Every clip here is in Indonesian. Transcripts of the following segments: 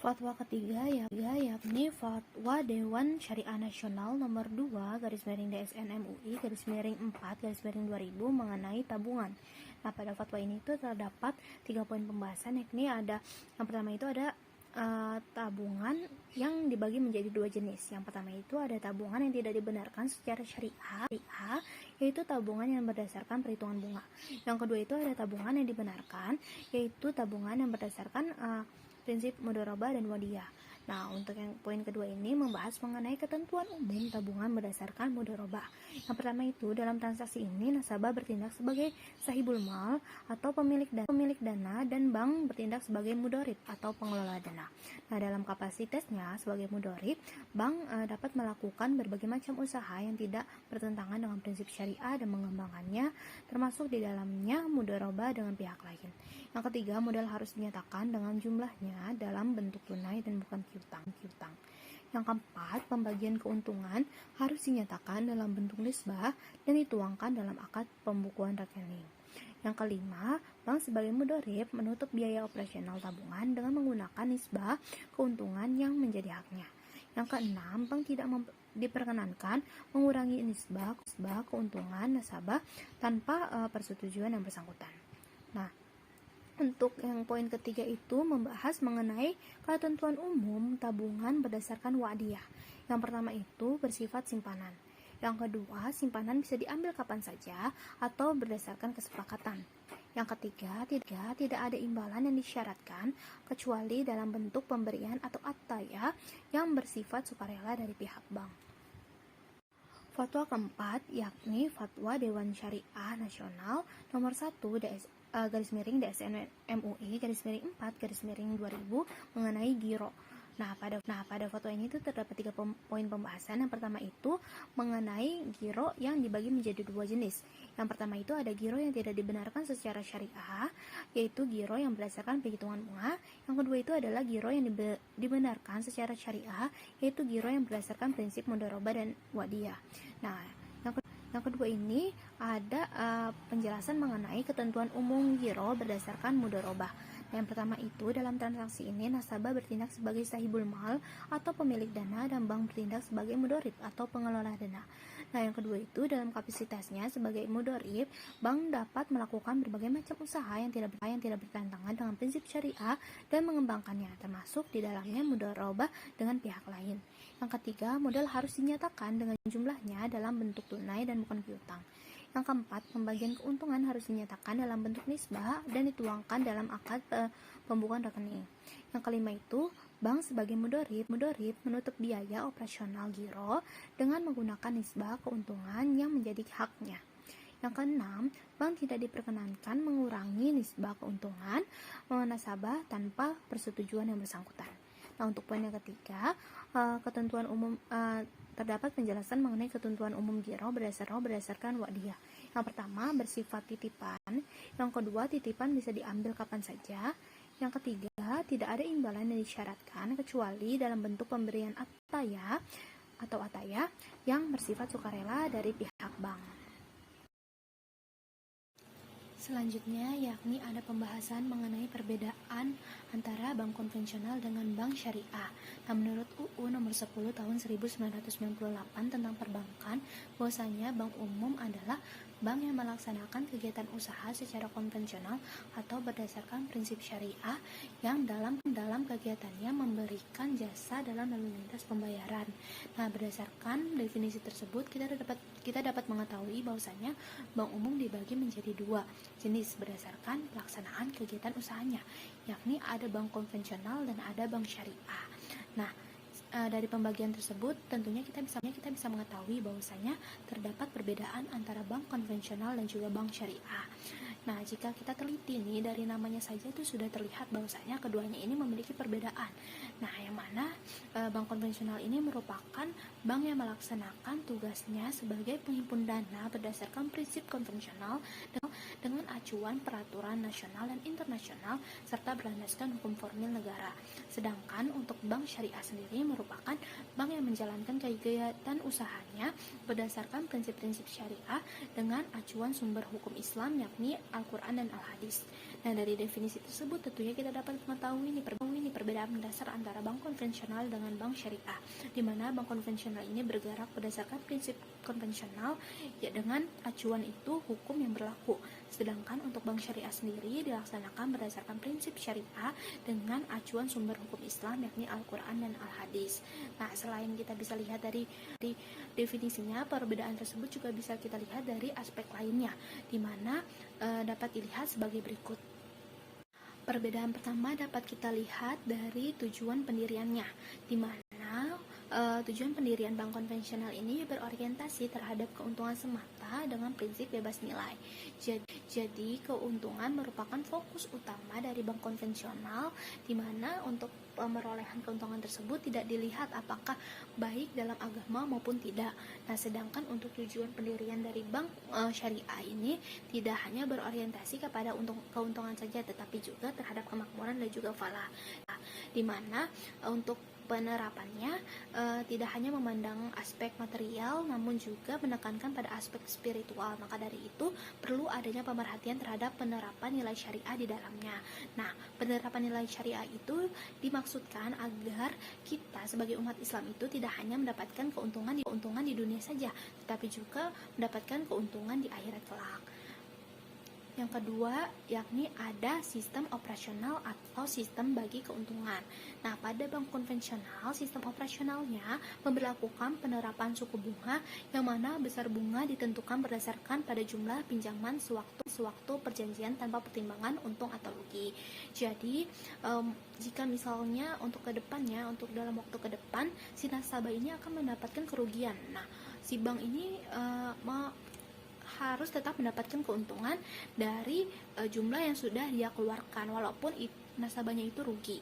Fatwa ketiga yakni Fatwa Dewan Syariah Nasional nomor 2/DSN MUI /4/2000 mengenai tabungan. Nah, pada fatwa ini tuh terdapat 3 poin pembahasan, yakni ada yang pertama itu ada tabungan yang dibagi menjadi 2 jenis. Yang pertama itu ada tabungan yang tidak dibenarkan secara syariah, yaitu tabungan yang berdasarkan perhitungan bunga. Yang kedua itu ada tabungan yang dibenarkan, yaitu tabungan yang berdasarkan prinsip mudharabah dan wadiyah. Nah, untuk yang poin kedua ini membahas mengenai ketentuan umum tabungan berdasarkan mudharabah. Yang pertama itu dalam transaksi ini nasabah bertindak sebagai sahibul mal atau pemilik dana dan bank bertindak sebagai mudharib atau pengelola dana. Nah, dalam kapasitasnya sebagai mudharib, bank dapat melakukan berbagai macam usaha yang tidak bertentangan dengan prinsip syariah dan mengembangkannya, termasuk di dalamnya mudharabah dengan pihak lain. Yang ketiga, modal harus dinyatakan dengan jumlahnya dalam bentuk tunai dan bukan piutang. Yang keempat, pembagian keuntungan harus dinyatakan dalam bentuk nisbah dan dituangkan dalam akad pembukuan rekening. Yang kelima, bank sebagai mudharib menutup biaya operasional tabungan dengan menggunakan nisbah keuntungan yang menjadi haknya. Yang keenam, bank tidak diperkenankan mengurangi nisbah keuntungan nasabah tanpa persetujuan yang bersangkutan. Nah, untuk yang poin ketiga itu membahas mengenai ketentuan umum tabungan berdasarkan wadiyah. Yang pertama itu bersifat simpanan. Yang kedua, simpanan bisa diambil kapan saja atau berdasarkan kesepakatan. Yang ketiga, tidak ada imbalan yang disyaratkan kecuali dalam bentuk pemberian atau ataya yang bersifat sukarela dari pihak bank. Fatwa keempat yakni Fatwa Dewan Syariah Nasional nomor 1/DSN MUI /4/2000 mengenai giro. Nah, pada fatwa ini tuh terdapat 3 poin pembahasan. Yang pertama itu mengenai giro yang dibagi menjadi 2 jenis. Yang pertama itu ada giro yang tidak dibenarkan secara syariah, yaitu giro yang berdasarkan perhitungan bunga. Yang kedua itu adalah giro yang dibenarkan secara syariah, yaitu giro yang berdasarkan prinsip mudharabah dan wadiyah. Nah, yang kedua ini ada penjelasan mengenai ketentuan umum giro berdasarkan mudharabah. Yang pertama itu dalam transaksi ini nasabah bertindak sebagai sahibul mal atau pemilik dana dan bank bertindak sebagai mudharib atau pengelola dana. Nah, yang kedua itu dalam kapasitasnya sebagai mudharib, bank dapat melakukan berbagai macam usaha yang tidak bertentangan dengan prinsip syariah dan mengembangkannya, termasuk di dalamnya mudharabah dengan pihak lain. Yang ketiga, modal harus dinyatakan dengan jumlahnya dalam bentuk tunai dan bukan piutang. Yang keempat, pembagian keuntungan harus dinyatakan dalam bentuk nisbah dan dituangkan dalam akad pembukuan rekening. Yang kelima itu, bank sebagai mudharib menutup biaya operasional giro dengan menggunakan nisbah keuntungan yang menjadi haknya. Yang keenam, bank tidak diperkenankan mengurangi nisbah keuntungan nasabah tanpa persetujuan yang bersangkutan. Nah, untuk poin yang ketiga, ketentuan umum terdapat penjelasan mengenai ketentuan umum giro berdasarkan wadiyah. Yang pertama, bersifat titipan. Yang kedua, titipan bisa diambil kapan saja. Yang ketiga, tidak ada imbalan yang disyaratkan kecuali dalam bentuk pemberian ataya yang bersifat sukarela dari pihak bank. Selanjutnya yakni ada pembahasan mengenai perbedaan antara bank konvensional dengan bank syariah. Nah, menurut UU nomor 10 tahun 1998 tentang perbankan, bahwasanya bank umum adalah bank yang melaksanakan kegiatan usaha secara konvensional atau berdasarkan prinsip syariah yang dalam kegiatannya memberikan jasa dalam lalu lintas pembayaran. Nah, berdasarkan definisi tersebut kita dapat mengetahui bahwasanya bank umum dibagi menjadi 2 jenis berdasarkan pelaksanaan kegiatan usahanya, yakni ada bank konvensional dan ada bank syariah. Nah, dari pembagian tersebut tentunya kita bisa mengetahui bahwasanya terdapat perbedaan antara bank konvensional dan juga bank syariah. Nah, jika kita teliti nih dari namanya saja itu sudah terlihat bahwasanya keduanya ini memiliki perbedaan. Nah, yang mana bank konvensional ini merupakan bank yang melaksanakan tugasnya sebagai penghimpun dana berdasarkan prinsip konvensional dengan acuan peraturan nasional dan internasional serta berlandaskan hukum formil negara. Sedangkan untuk bank syariah sendiri merupakan bank yang menjalankan kegiatan usahanya berdasarkan prinsip-prinsip syariah dengan acuan sumber hukum Islam yakni Al-Quran dan Al-Hadis. Nah, dari definisi tersebut tentunya kita dapat mengetahui nih perbedaan mendasar antara bank konvensional dengan bank syariah, di mana bank konvensional ini bergerak berdasarkan prinsip konvensional, ya dengan acuan itu hukum yang berlaku. Sedangkan untuk bank syariah sendiri dilaksanakan berdasarkan prinsip syariah dengan acuan sumber hukum Islam, yakni Al-Quran dan Al-Hadis. Nah, selain kita bisa lihat dari definisinya, perbedaan tersebut juga bisa kita lihat dari aspek lainnya, di mana dapat dilihat sebagai berikut. Perbedaan pertama dapat kita lihat dari tujuan pendiriannya, di mana tujuan pendirian bank konvensional ini berorientasi terhadap keuntungan semata dengan prinsip bebas nilai. Jadi keuntungan merupakan fokus utama dari bank konvensional, di mana untuk pemerolehan keuntungan tersebut tidak dilihat apakah baik dalam agama maupun tidak. Nah, sedangkan untuk tujuan pendirian dari bank syariah ini tidak hanya berorientasi kepada keuntungan saja, tetapi juga terhadap kemakmuran dan juga falah. Nah, di mana untuk penerapannya tidak hanya memandang aspek material, namun juga menekankan pada aspek spiritual. Maka dari itu perlu adanya pemerhatian terhadap penerapan nilai syariah di dalamnya. Nah, penerapan nilai syariah itu dimaksudkan agar kita sebagai umat Islam itu tidak hanya mendapatkan keuntungan di dunia saja, tetapi juga mendapatkan keuntungan di akhirat kelak. Yang kedua, yakni ada sistem operasional atau sistem bagi keuntungan. Nah, pada bank konvensional, sistem operasionalnya memberlakukan penerapan suku bunga, yang mana besar bunga ditentukan berdasarkan pada jumlah pinjaman sewaktu perjanjian tanpa pertimbangan untung atau rugi. Jadi, jika misalnya untuk dalam waktu ke depan, si nasabah ini akan mendapatkan kerugian. Nah, si bank ini harus tetap mendapatkan keuntungan dari jumlah yang sudah dia keluarkan, walaupun nasabahnya itu rugi.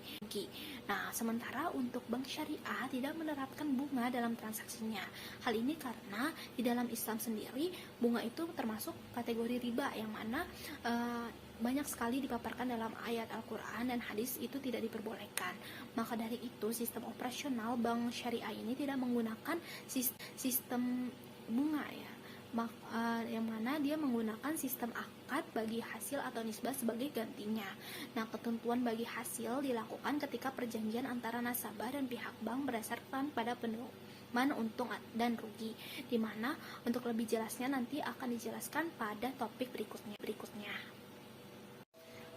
Nah, sementara untuk bank syariah tidak menerapkan bunga dalam transaksinya. Hal ini karena di dalam Islam sendiri bunga itu termasuk kategori riba, yang mana banyak sekali dipaparkan dalam ayat Al-Quran dan hadis itu tidak diperbolehkan. Maka dari itu sistem operasional bank syariah ini tidak menggunakan sistem bunga, yang mana dia menggunakan sistem akad bagi hasil atau nisbah sebagai gantinya. Nah, ketentuan bagi hasil dilakukan ketika perjanjian antara nasabah dan pihak bank berdasarkan pada pedoman untung dan rugi, di mana untuk lebih jelasnya nanti akan dijelaskan pada topik berikutnya.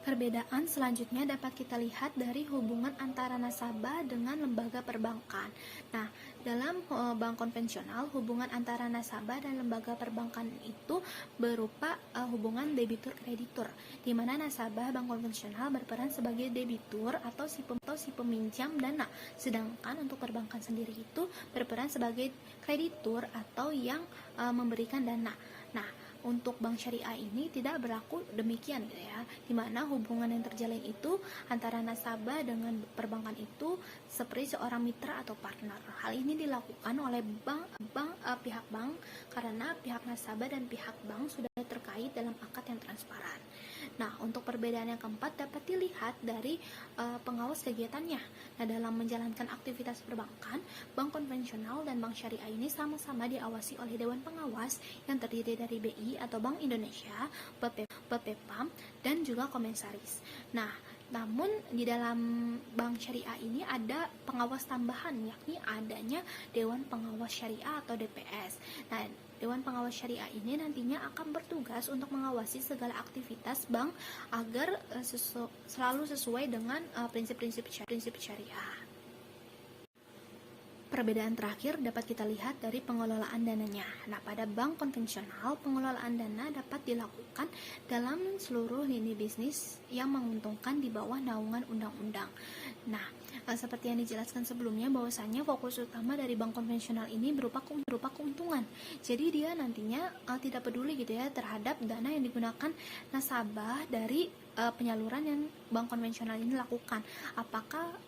Perbedaan selanjutnya dapat kita lihat dari hubungan antara nasabah dengan lembaga perbankan. Nah, dalam bank konvensional, hubungan antara nasabah dan lembaga perbankan itu berupa hubungan debitur-kreditur, di mana nasabah bank konvensional berperan sebagai debitur atau si peminjam dana, sedangkan untuk perbankan sendiri itu berperan sebagai kreditur atau yang memberikan dana. Nah, untuk bank syariah ini tidak berlaku demikian, gitu ya, dimana hubungan yang terjalin itu antara nasabah dengan perbankan itu seperti seorang mitra atau partner. Hal ini dilakukan oleh pihak bank karena pihak nasabah dan pihak bank sudah terkait dalam akad yang transparan. Nah, untuk perbedaan yang keempat dapat dilihat dari pengawas kegiatannya. Nah, dalam menjalankan aktivitas perbankan, bank konvensional dan bank syariah ini sama-sama diawasi oleh Dewan Pengawas yang terdiri dari BI atau Bank Indonesia, BPPAM, dan juga Komisaris. Nah, namun di dalam bank syariah ini ada pengawas tambahan, yakni adanya Dewan Pengawas Syariah atau DPS. Nah, Dewan Pengawas Syariah ini nantinya akan bertugas untuk mengawasi segala aktivitas bank agar selalu sesuai dengan prinsip-prinsip syariah. Perbedaan terakhir dapat kita lihat dari pengelolaan dananya. Nah, pada bank konvensional, pengelolaan dana dapat dilakukan dalam seluruh lini bisnis yang menguntungkan di bawah naungan undang-undang. Nah, seperti yang dijelaskan sebelumnya, bahwasanya fokus utama dari bank konvensional ini berupa keuntungan. Jadi dia nantinya tidak peduli gitu ya terhadap dana yang digunakan nasabah dari penyaluran yang bank konvensional ini lakukan. Apakah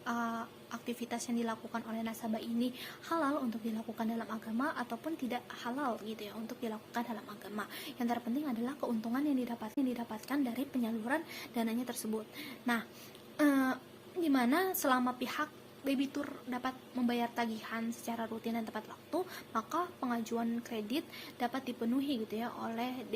aktivitas yang dilakukan oleh nasabah ini halal untuk dilakukan dalam agama ataupun tidak halal gitu ya untuk dilakukan dalam agama. Yang terpenting adalah keuntungan yang didapatkan dari penyaluran dananya tersebut. Nah, gimana selama pihak debitur dapat membayar tagihan secara rutin dan tepat waktu, maka pengajuan kredit dapat dipenuhi gitu ya oleh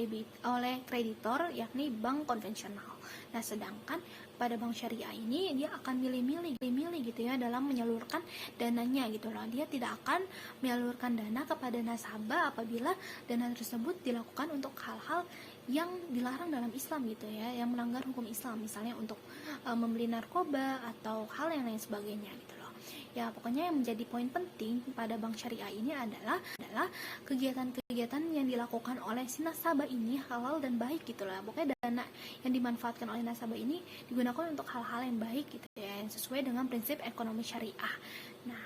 kreditor, yakni bank konvensional. Nah, sedangkan pada bank syariah ini dia akan milih-milih gitu ya dalam menyalurkan dananya gitu loh. Dia tidak akan menyalurkan dana kepada nasabah apabila dana tersebut dilakukan untuk hal-hal yang dilarang dalam Islam gitu ya, yang melanggar hukum Islam, misalnya untuk membeli narkoba atau hal yang lain sebagainya gitu loh. Ya, pokoknya yang menjadi poin penting pada bank syariah ini adalah kegiatan-kegiatan yang dilakukan oleh si nasabah ini halal dan baik gitu lah. Pokoknya dana yang dimanfaatkan oleh nasabah ini digunakan untuk hal-hal yang baik gitu ya, yang sesuai dengan prinsip ekonomi syariah. Nah,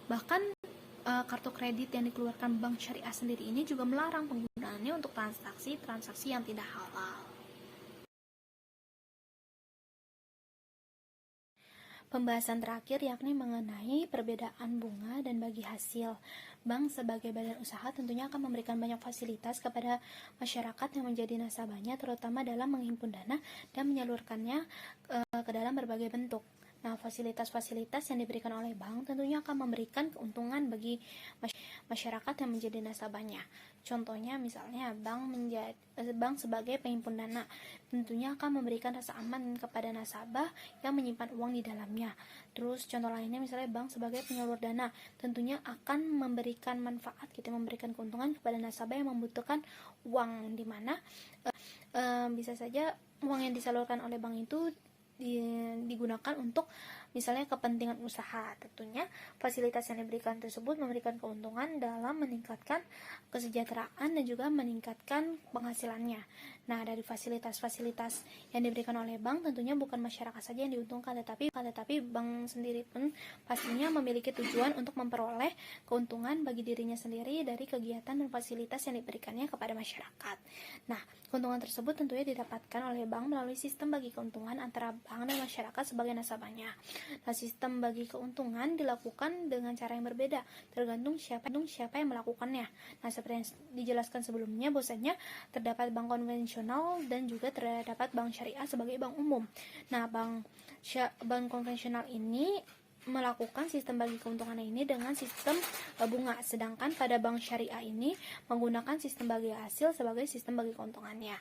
bahkan kartu kredit yang dikeluarkan bank syariah sendiri ini juga melarang penggunaannya untuk transaksi yang tidak halal. Pembahasan terakhir yakni mengenai perbedaan bunga dan bagi hasil. Bank sebagai badan usaha tentunya akan memberikan banyak fasilitas kepada masyarakat yang menjadi nasabahnya, terutama dalam menghimpun dana dan menyalurkannya ke dalam berbagai bentuk. Nah, fasilitas-fasilitas yang diberikan oleh bank tentunya akan memberikan keuntungan bagi masyarakat yang menjadi nasabahnya. Contohnya misalnya bank sebagai penghimpun dana tentunya akan memberikan rasa aman kepada nasabah yang menyimpan uang di dalamnya. Terus contoh lainnya misalnya bank sebagai penyalur dana tentunya akan memberikan manfaat gitu, memberikan keuntungan kepada nasabah yang membutuhkan uang, di mana bisa saja uang yang disalurkan oleh bank itu digunakan untuk misalnya kepentingan usaha. Tentunya fasilitas yang diberikan tersebut memberikan keuntungan dalam meningkatkan kesejahteraan dan juga meningkatkan penghasilannya. Nah, dari fasilitas-fasilitas yang diberikan oleh bank tentunya bukan masyarakat saja yang diuntungkan, tetapi bank sendiri pun pastinya memiliki tujuan untuk memperoleh keuntungan bagi dirinya sendiri dari kegiatan dan fasilitas yang diberikannya kepada masyarakat. Nah, keuntungan tersebut tentunya didapatkan oleh bank melalui sistem bagi keuntungan antara bank dan masyarakat sebagai nasabahnya. Nah, sistem bagi keuntungan dilakukan dengan cara yang berbeda, tergantung siapa yang melakukannya. Nah, seperti yang dijelaskan sebelumnya, bahwasanya terdapat bank konvensional dan juga terdapat bank syariah sebagai bank umum. Nah, bank konvensional ini melakukan sistem bagi keuntungan ini dengan sistem bunga, sedangkan pada bank syariah ini menggunakan sistem bagi hasil sebagai sistem bagi keuntungannya.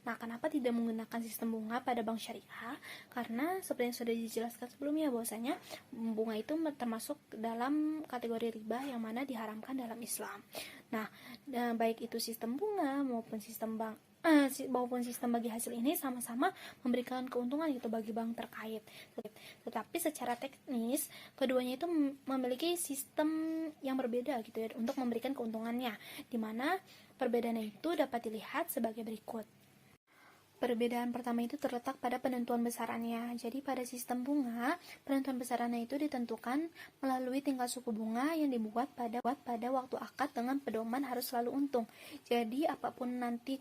Nah, kenapa tidak menggunakan sistem bunga pada bank syariah? Karena seperti yang sudah dijelaskan sebelumnya, bahwasanya bunga itu termasuk dalam kategori riba yang mana diharamkan dalam Islam. Nah, baik itu sistem bunga maupun sistem bagi hasil ini sama-sama memberikan keuntungan gitu bagi bank terkait. Tetapi secara teknis keduanya itu memiliki sistem yang berbeda gitu ya untuk memberikan keuntungannya, di mana perbedaannya itu dapat dilihat sebagai berikut. Perbedaan pertama itu terletak pada penentuan besarannya. Jadi pada sistem bunga, penentuan besarannya itu ditentukan melalui tingkat suku bunga yang dibuat pada waktu akad dengan pedoman harus selalu untung. Jadi apapun nanti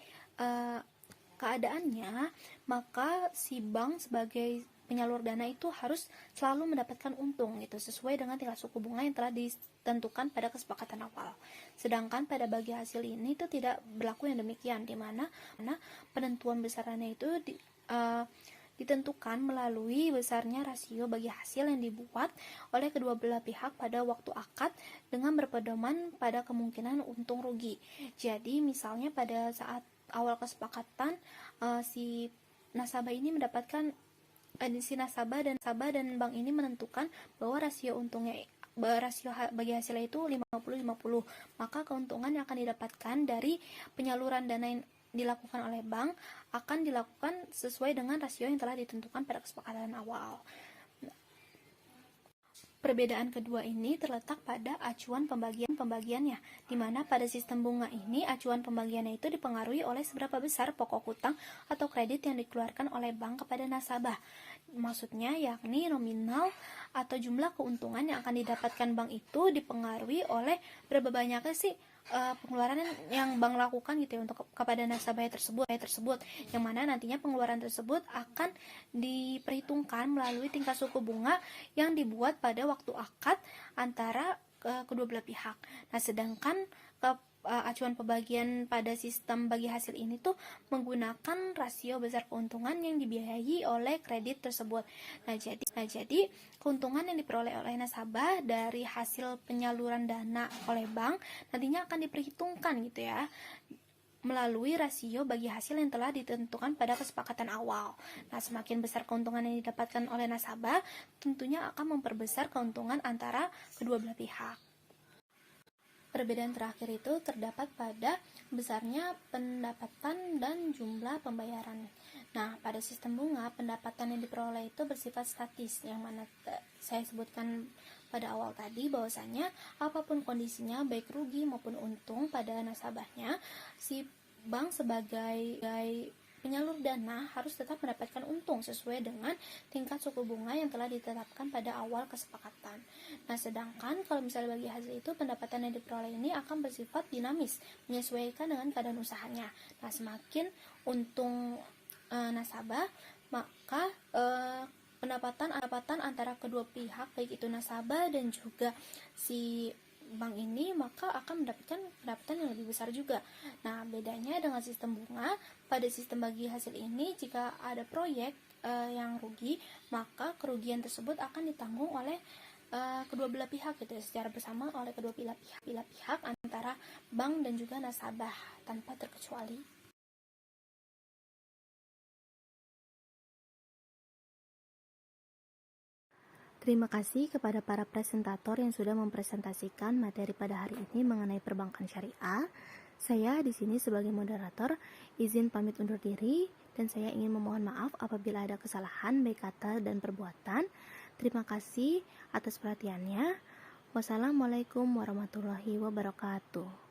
keadaannya, maka si bank sebagai penyalur dana itu harus selalu mendapatkan untung gitu, sesuai dengan tingkat suku bunga yang telah ditentukan pada kesepakatan awal. Sedangkan pada bagi hasil ini itu tidak berlaku yang demikian, di mana penentuan besarannya itu ditentukan melalui besarnya rasio bagi hasil yang dibuat oleh kedua belah pihak pada waktu akad dengan berpedoman pada kemungkinan untung rugi. Jadi misalnya pada saat awal kesepakatan si nasabah ini mendapatkan si nasabah dan bank ini menentukan bahwa rasio bagi hasilnya itu 50-50, maka keuntungan yang akan didapatkan dari penyaluran dana yang dilakukan oleh bank akan dilakukan sesuai dengan rasio yang telah ditentukan pada kesepakatan awal. Perbedaan kedua ini terletak pada acuan pembagiannya, di mana pada sistem bunga ini acuan pembagiannya itu dipengaruhi oleh seberapa besar pokok hutang atau kredit yang dikeluarkan oleh bank kepada nasabah. Maksudnya yakni nominal atau jumlah keuntungan yang akan didapatkan bank itu dipengaruhi oleh berapa banyaknya sih pengeluaran yang bank lakukan gitu ya untuk kepada nasabah tersebut, yang mana nantinya pengeluaran tersebut akan diperhitungkan melalui tingkat suku bunga yang dibuat pada waktu akad antara kedua belah pihak. Nah, sedangkan acuan pembagian pada sistem bagi hasil ini tuh menggunakan rasio besar keuntungan yang dibiayai oleh kredit tersebut. Nah, jadi keuntungan yang diperoleh oleh nasabah dari hasil penyaluran dana oleh bank nantinya akan diperhitungkan gitu ya, melalui rasio bagi hasil yang telah ditentukan pada kesepakatan awal. Nah, semakin besar keuntungan yang didapatkan oleh nasabah, tentunya akan memperbesar keuntungan antara kedua belah pihak. Perbedaan terakhir itu terdapat pada besarnya pendapatan dan jumlah pembayaran. Nah, pada sistem bunga, pendapatan yang diperoleh itu bersifat statis, yang mana saya sebutkan pada awal tadi bahwasanya apapun kondisinya, baik rugi maupun untung pada nasabahnya, si bank sebagai penyalur dana harus tetap mendapatkan untung sesuai dengan tingkat suku bunga yang telah ditetapkan pada awal kesepakatan. Nah, sedangkan kalau misalnya bagi hasil itu, pendapatan yang diperoleh ini akan bersifat dinamis, menyesuaikan dengan keadaan usahanya. Nah, semakin untung nasabah, maka pendapatan antara kedua pihak, baik itu nasabah dan juga si bank ini, maka akan mendapatkan pendapatan yang lebih besar juga. Nah, bedanya dengan sistem bunga, pada sistem bagi hasil ini jika ada proyek yang rugi, maka kerugian tersebut akan ditanggung oleh kedua belah pihak gitu ya, secara bersama oleh kedua belah pihak antara bank dan juga nasabah tanpa terkecuali. Terima kasih kepada para presentator yang sudah mempresentasikan materi pada hari ini mengenai perbankan syariah. Saya di sini sebagai moderator izin pamit undur diri, dan saya ingin memohon maaf apabila ada kesalahan baik kata dan perbuatan. Terima kasih atas perhatiannya. Wassalamualaikum warahmatullahi wabarakatuh.